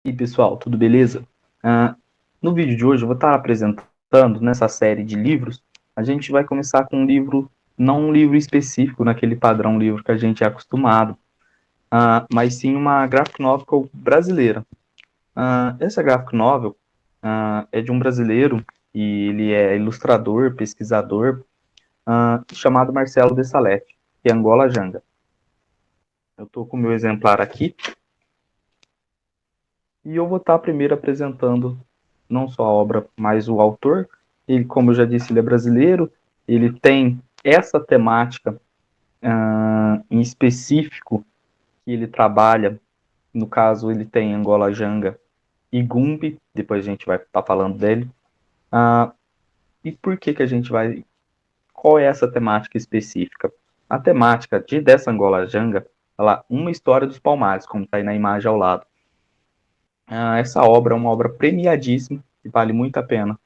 E aí, pessoal, tudo beleza? Ah, no vídeo de hoje eu vou estar apresentando, nessa série de livros, a gente vai começar com um livro, não um livro específico, naquele padrão livro que a gente é acostumado, mas sim uma graphic novel brasileira. Essa graphic novel é de um brasileiro, e ele é ilustrador, pesquisador, chamado Marcelo de Salete, que é Angola Janga. Eu estou com o meu exemplar aqui, e eu vou estar primeiro apresentando não só a obra, mas o autor. Ele, como eu já disse, ele é brasileiro, ele tem essa temática em específico que ele trabalha, no caso ele tem Angola Janga e Gumbi, depois a gente vai estar falando dele. E por que a gente vai... Qual é essa temática específica? A temática dessa Angola Janga, ela, uma história dos Palmares, como está aí na imagem ao lado. Essa obra é uma obra premiadíssima, que vale muito a pena.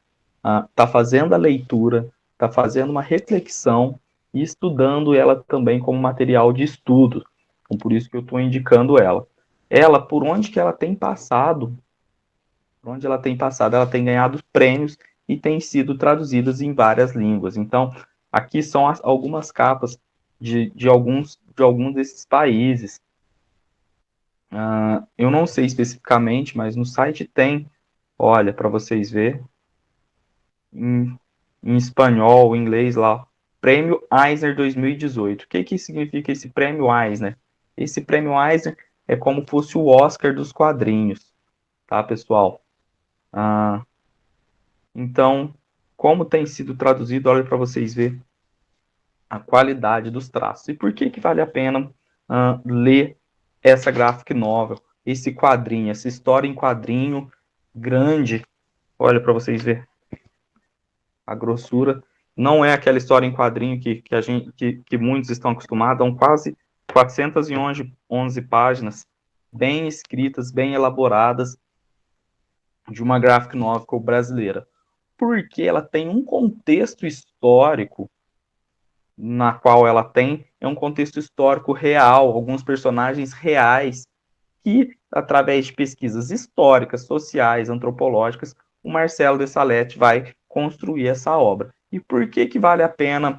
Está fazendo a leitura, está fazendo uma reflexão e estudando ela também como material de estudo. Então, por isso que eu estou indicando ela. Ela, por onde ela tem passado, ela tem ganhado prêmios e tem sido traduzidas em várias línguas. Então, aqui são algumas capas de alguns desses países. Eu não sei especificamente, mas no site tem, olha, para vocês verem, em, em espanhol, em inglês lá, Prêmio Eisner 2018. O que significa esse Prêmio Eisner? Esse Prêmio Eisner é como fosse o Oscar dos quadrinhos, tá, pessoal? Ah, então, como tem sido traduzido, olha para vocês verem a qualidade dos traços. E por que vale a pena ler essa graphic novel, esse quadrinho, essa história em quadrinho grande? Olha para vocês verem a grossura. Não é aquela história em quadrinho que muitos estão acostumados, são quase 411 páginas, bem escritas, bem elaboradas, de uma graphic novel brasileira. Porque ela tem um contexto histórico na qual ela tem, é um contexto histórico real, alguns personagens reais, que, através de pesquisas históricas, sociais, antropológicas, o Marcelo de Salete vai construir essa obra. E por que vale a pena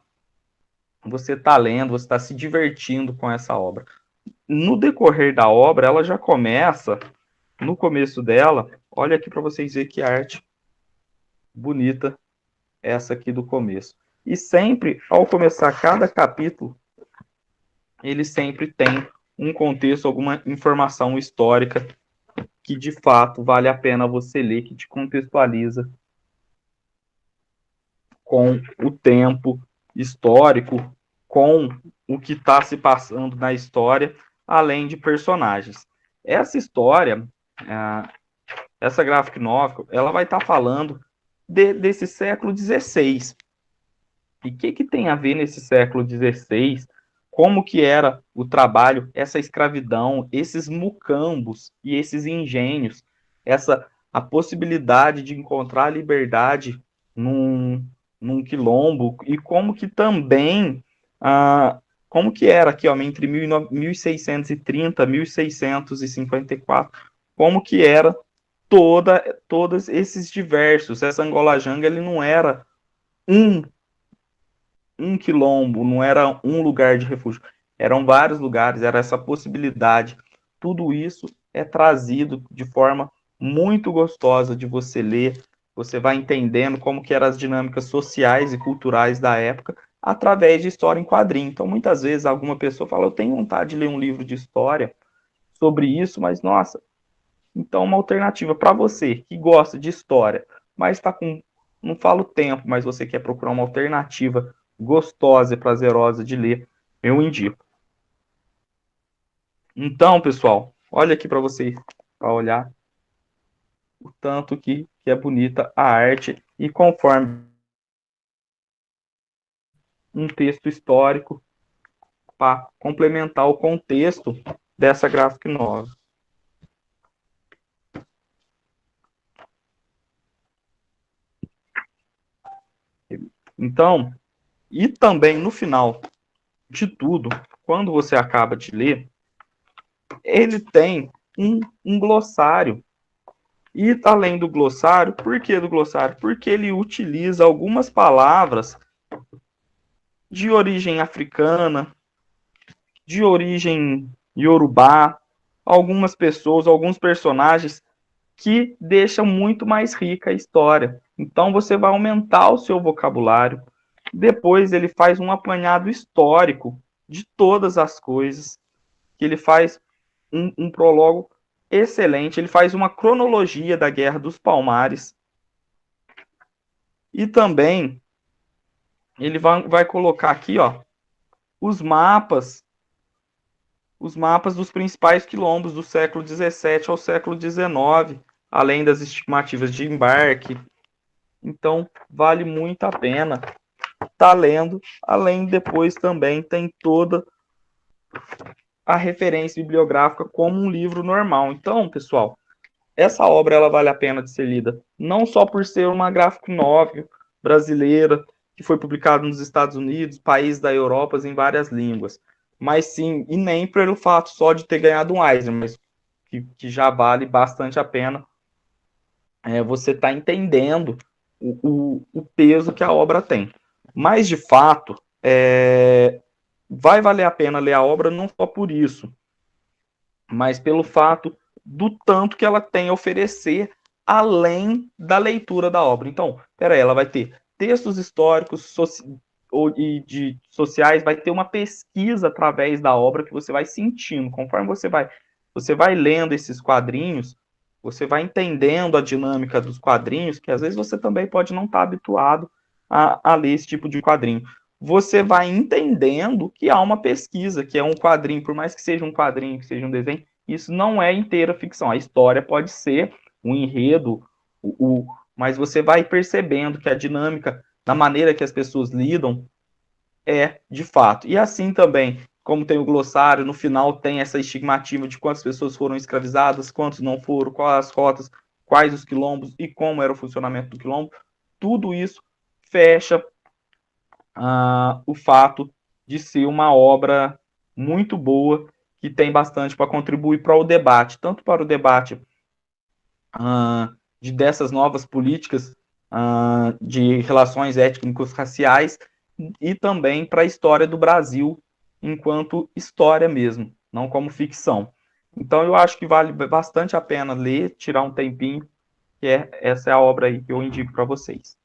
você estar lendo, você estar se divertindo com essa obra? No decorrer da obra, ela já começa, no começo dela, olha aqui para vocês verem que arte bonita essa aqui do começo. E sempre, ao começar cada capítulo, ele sempre tem um contexto, alguma informação histórica que de fato vale a pena você ler, que te contextualiza com o tempo histórico, com o que está se passando na história, além de personagens. Essa história, essa graphic novel, ela vai estar falando desse século XVI. E o que tem a ver nesse século XVI? Como que era o trabalho, essa escravidão, esses mucambos e esses engenhos, a possibilidade de encontrar a liberdade num quilombo, e como que também, como que era aqui, ó, entre 1630 e 1654, como que era todos esses diversos. Essa Angola Janga, ele não era um quilombo, não era um lugar de refúgio, eram vários lugares, era essa possibilidade. Tudo isso é trazido de forma muito gostosa de você ler, você vai entendendo como que eram as dinâmicas sociais e culturais da época através de história em quadrinho. Então, muitas vezes, alguma pessoa fala, eu tenho vontade de ler um livro de história sobre isso, mas, nossa, então uma alternativa para você que gosta de história, mas está com, não falo tempo, mas você quer procurar uma alternativa gostosa e prazerosa de ler, eu indico. Então, pessoal, olha aqui para você, para olhar o tanto que é bonita a arte, e conforme um texto histórico para complementar o contexto dessa graphic novel. Então, e também no final de tudo, quando você acaba de ler, ele tem um glossário E além do glossário, por que do glossário? Porque ele utiliza algumas palavras de origem africana, de origem iorubá, algumas pessoas, alguns personagens que deixam muito mais rica a história. Então você vai aumentar o seu vocabulário. Depois ele faz um apanhado histórico de todas as coisas, que ele faz um prólogo excelente, ele faz uma cronologia da Guerra dos Palmares e também ele vai colocar aqui, ó, os mapas, os mapas dos principais quilombos do século XVII ao século XIX, além das estimativas de embarque. Então, vale muito a pena estar lendo. Além, depois também tem toda a referência bibliográfica como um livro normal. Então, pessoal, essa obra ela vale a pena de ser lida, não só por ser uma graphic novel brasileira, que foi publicada nos Estados Unidos, países da Europa, em várias línguas, mas sim, e nem pelo fato só de ter ganhado um Eisner, mas que já vale bastante a pena você está entendendo o peso que a obra tem. Mas, de fato, vai valer a pena ler a obra não só por isso, mas pelo fato do tanto que ela tem a oferecer além da leitura da obra. Então, peraí, ela vai ter textos históricos e de sociais, vai ter uma pesquisa através da obra que você vai sentindo. Conforme você vai lendo esses quadrinhos, você vai entendendo a dinâmica dos quadrinhos, que às vezes você também pode não estar habituado a ler esse tipo de quadrinho. Você vai entendendo que há uma pesquisa, que é um quadrinho, por mais que seja um quadrinho, que seja um desenho, isso não é inteira ficção. A história pode ser um enredo, mas você vai percebendo que a dinâmica, da maneira que as pessoas lidam, é de fato. E assim também, como tem o glossário, no final tem essa estimativa de quantas pessoas foram escravizadas, quantos não foram, quais as rotas, quais os quilombos e como era o funcionamento do quilombo. Tudo isso fecha o fato de ser uma obra muito boa, que tem bastante para contribuir para o debate, tanto para o debate dessas novas políticas de relações étnico-raciais e também para a história do Brasil enquanto história mesmo, não como ficção. Então eu acho que vale bastante a pena ler, tirar um tempinho, essa é a obra aí que eu indico para vocês.